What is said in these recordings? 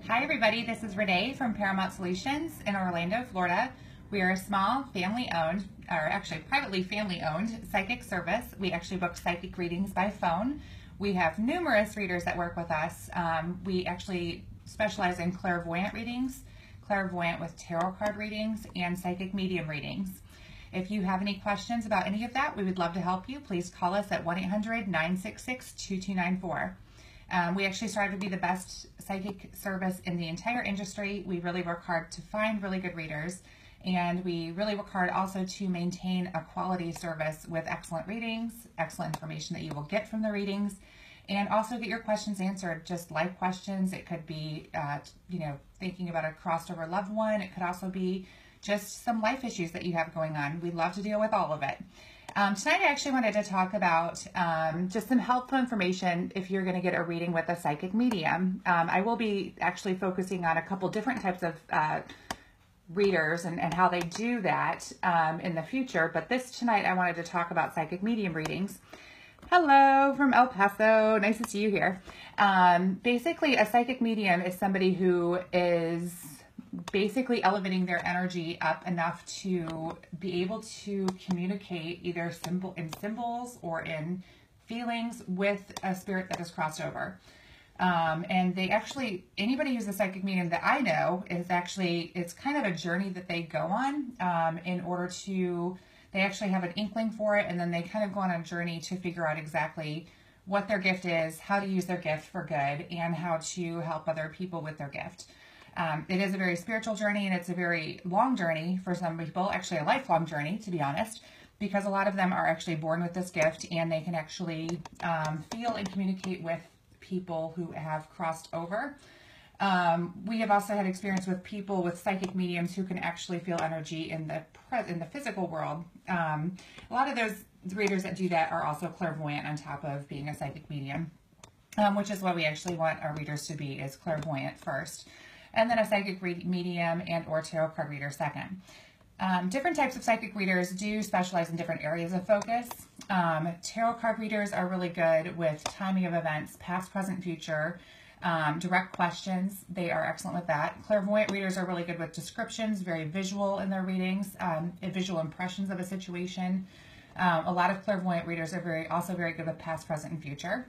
Hi everybody, this is Renee from Paramount Solutions in Orlando, Florida. We are a small family-owned, or actually privately family-owned psychic service. We actually book psychic readings by phone. We have numerous readers that work with us. We actually specialize in clairvoyant readings, clairvoyant with tarot card readings, and psychic medium readings. If you have any questions about any of that, we would love to help you. Please call us at 1-800-966-2294. We actually strive to be the best psychic service in the entire industry. We really work hard to find really good readers, and we really work hard also to maintain a quality service with excellent readings, excellent information that you will get from the readings, and also get your questions answered, just life questions. It could be, thinking about a crossed over loved one. It could also be just some life issues that you have going on. We love to deal with all of it. Tonight I actually wanted to talk about just some helpful information if you're going to get a reading with a psychic medium. I will be actually focusing on a couple different types of readers and how they do that in the future, but tonight I wanted to talk about psychic medium readings. Hello from El Paso, nice to see you here. Basically, a psychic medium is somebody who is basically elevating their energy up enough to be able to communicate either in symbols or in feelings with a spirit that has crossed over. And they actually, anybody who's a psychic medium that I know is actually, it's kind of a journey that they go on in order to, they actually have an inkling for it, and then they kind of go on a journey to figure out exactly what their gift is, how to use their gift for good, and how to help other people with their gift. It is a very spiritual journey, and it's a very long journey for some people, actually a lifelong journey, to be honest, because a lot of them are actually born with this gift, and they can actually feel and communicate with people who have crossed over. We have also had experience with people with psychic mediums who can actually feel energy in the physical world. A lot of those readers that do that are also clairvoyant on top of being a psychic medium, which is what we actually want our readers to be, is clairvoyant first, and then a psychic medium and or tarot card reader second. Different types of psychic readers do specialize in different areas of focus. Tarot card readers are really good with timing of events, past, present, future, direct questions. They are excellent with that. Clairvoyant readers are really good with descriptions, very visual in their readings, visual impressions of a situation. A lot of clairvoyant readers are also very good with past, present, and future.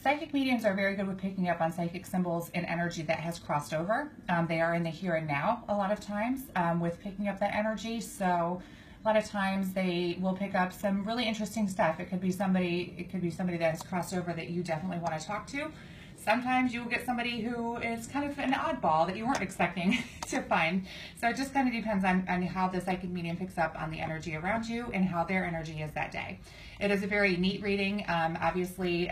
Psychic mediums are very good with picking up on psychic symbols and energy that has crossed over. They are in the here and now a lot of times with picking up that energy. So a lot of times they will pick up some really interesting stuff. It could be somebody that has crossed over that you definitely want to talk to. Sometimes you will get somebody who is kind of an oddball that you weren't expecting to find. So it just kind of depends on how the psychic medium picks up on the energy around you and how their energy is that day. It is a very neat reading. Obviously,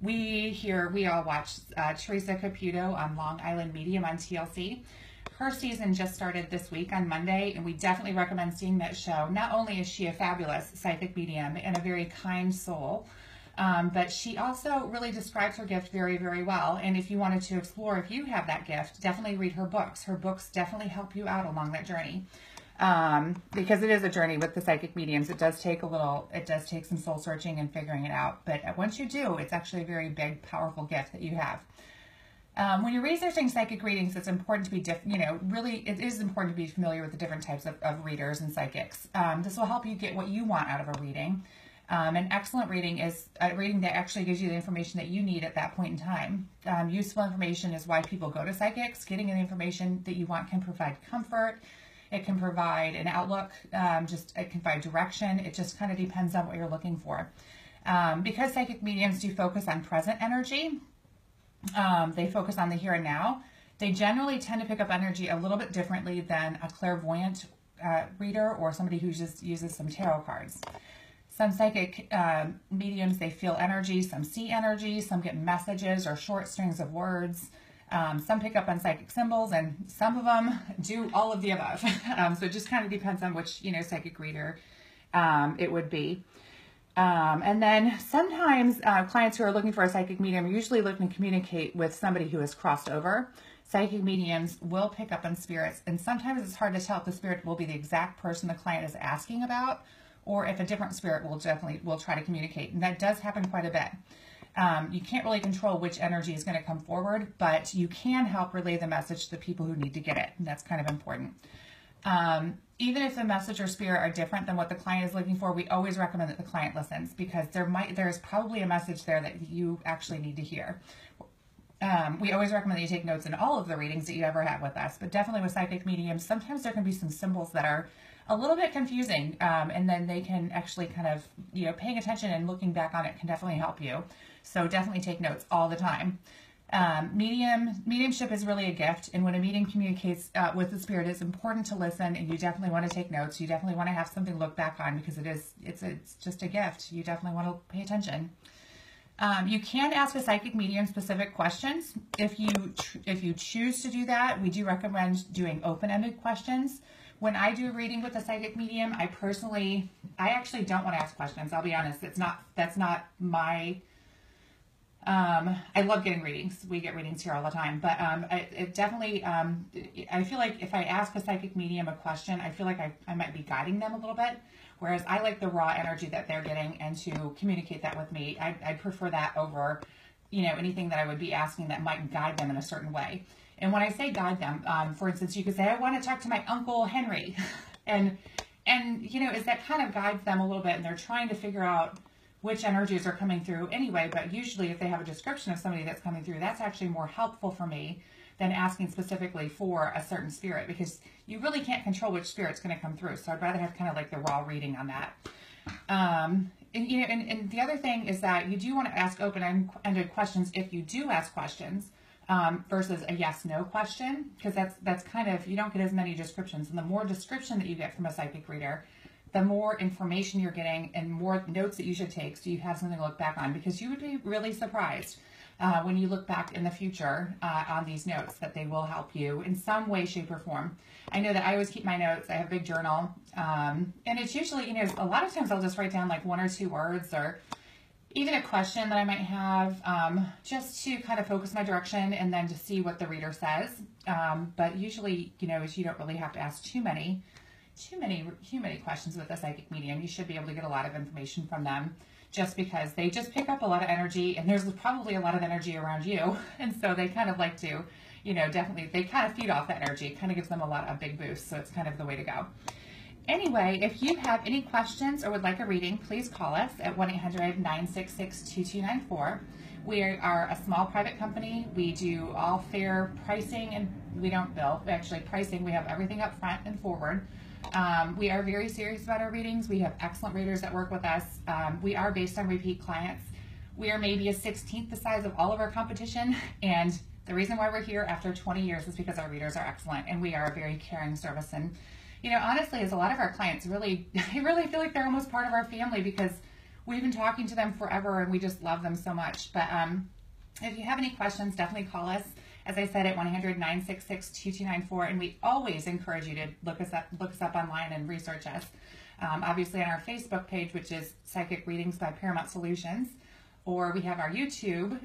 we all watch Teresa Caputo on Long Island Medium on TLC. Her season just started this week on Monday, and we definitely recommend seeing that show. Not only is she a fabulous psychic medium and a very kind soul, but she also really describes her gift very, very well. And if you wanted to explore if you have that gift, definitely read her books. Her books definitely help you out along that journey. Because it is a journey with the psychic mediums. It does take some soul searching and figuring it out. But once you do, it's actually a very big, powerful gift that you have. When you're researching psychic readings, it's important to be, it is important to be familiar with the different types of readers and psychics. This will help you get what you want out of a reading. An excellent reading is a reading that actually gives you the information that you need at that point in time. Useful information is why people go to psychics. Getting the information that you want can provide comfort. It can provide an outlook, it can provide direction. It just kind of depends on what you're looking for. Because psychic mediums do focus on present energy, they focus on the here and now, they generally tend to pick up energy a little bit differently than a clairvoyant reader or somebody who just uses some tarot cards. Some psychic mediums, they feel energy, some see energy, some get messages or short strings of words. Some pick up on psychic symbols, and some of them do all of the above. So it just kind of depends on which, psychic reader it would be. And then sometimes clients who are looking for a psychic medium are usually looking to communicate with somebody who has crossed over. Psychic mediums will pick up on spirits, and sometimes it's hard to tell if the spirit will be the exact person the client is asking about, or if a different spirit will try to communicate, and that does happen quite a bit. You can't really control which energy is going to come forward, but you can help relay the message to the people who need to get it. And that's kind of important. Even if the message or spirit are different than what the client is looking for, we always recommend that the client listens, because there's probably a message there that you actually need to hear. We always recommend that you take notes in all of the readings that you ever have with us, but definitely with psychic mediums, sometimes there can be some symbols that are a little bit confusing, and then they can actually kind of, paying attention and looking back on it can definitely help you. So definitely take notes all the time. Mediumship is really a gift, and when a medium communicates with the spirit, it's important to listen, and you definitely want to take notes. You definitely want to have something to look back on, because it's just a gift. You definitely want to pay attention. You can ask a psychic medium specific questions. If you choose to do that, we do recommend doing open-ended questions. When I do a reading with a psychic medium, I actually don't want to ask questions. I'll be honest. That's not my. I love getting readings. We get readings here all the time, but it definitely, I feel like if I ask a psychic medium a question, I feel like I might be guiding them a little bit, whereas I like the raw energy that they're getting, and to communicate that with me, I prefer that over, anything that I would be asking that might guide them in a certain way. And when I say guide them, for instance, you could say, I want to talk to my Uncle Henry, and is that kind of guides them a little bit, and they're trying to figure out which energies are coming through anyway. But usually if they have a description of somebody that's coming through, that's actually more helpful for me than asking specifically for a certain spirit, because you really can't control which spirit's going to come through. So I'd rather have kind of like the raw reading on that. And the other thing is that you do want to ask open-ended questions if you do ask questions, versus a yes/no question, because that's kind of, you don't get as many descriptions. And the more description that you get from a psychic reader, the more information you're getting and more notes that you should take, so you have something to look back on, because you would be really surprised when you look back in the future on these notes, that they will help you in some way, shape, or form. I know that I always keep my notes. I have a big journal, and it's usually, a lot of times I'll just write down like 1 or 2 words, or even a question that I might have, just to kind of focus my direction and then to see what the reader says. But usually, you don't really have to ask too many questions with a psychic medium. You should be able to get a lot of information from them, just because they just pick up a lot of energy, and there's probably a lot of energy around you. And so they kind of like to, definitely, they kind of feed off that energy. It kind of gives them a big boost. So it's kind of the way to go. Anyway, if you have any questions or would like a reading, please call us at 1-800-966-2294. We are a small private company. We do all fair pricing, and we don't bill. Actually, pricing, we have everything up front and forward. We are very serious about our readings. We have excellent readers that work with us. We are based on repeat clients. We are maybe a 16th the size of all of our competition, and the reason why we're here after 20 years is because our readers are excellent, and we are a very caring service. And honestly, as a lot of our clients I really feel like they're almost part of our family, because we've been talking to them forever, and we just love them so much. But if you have any questions, definitely call us. As I said, at 1-800-966-2294, and we always encourage you to look us up online and research us. Obviously on our Facebook page, which is Psychic Readings by Paramount Solutions, or we have our YouTube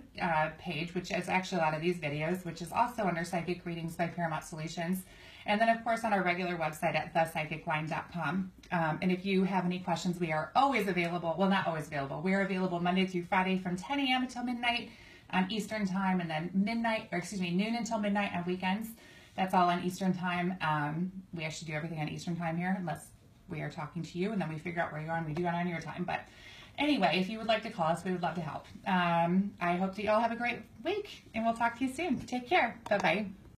page, which is actually a lot of these videos, which is also under Psychic Readings by Paramount Solutions. And then, of course, on our regular website at thepsychicline.com. And if you have any questions, we are always available. Well, not always available. We are available Monday through Friday from 10 a.m. until midnight on Eastern time, and then noon until midnight on weekends. That's all on Eastern time. We actually do everything on Eastern time here, unless we are talking to you, and then we figure out where you are and we do it on your time. But anyway, if you would like to call us, we would love to help. I hope that you all have a great week, and we'll talk to you soon. Take care. Bye-bye.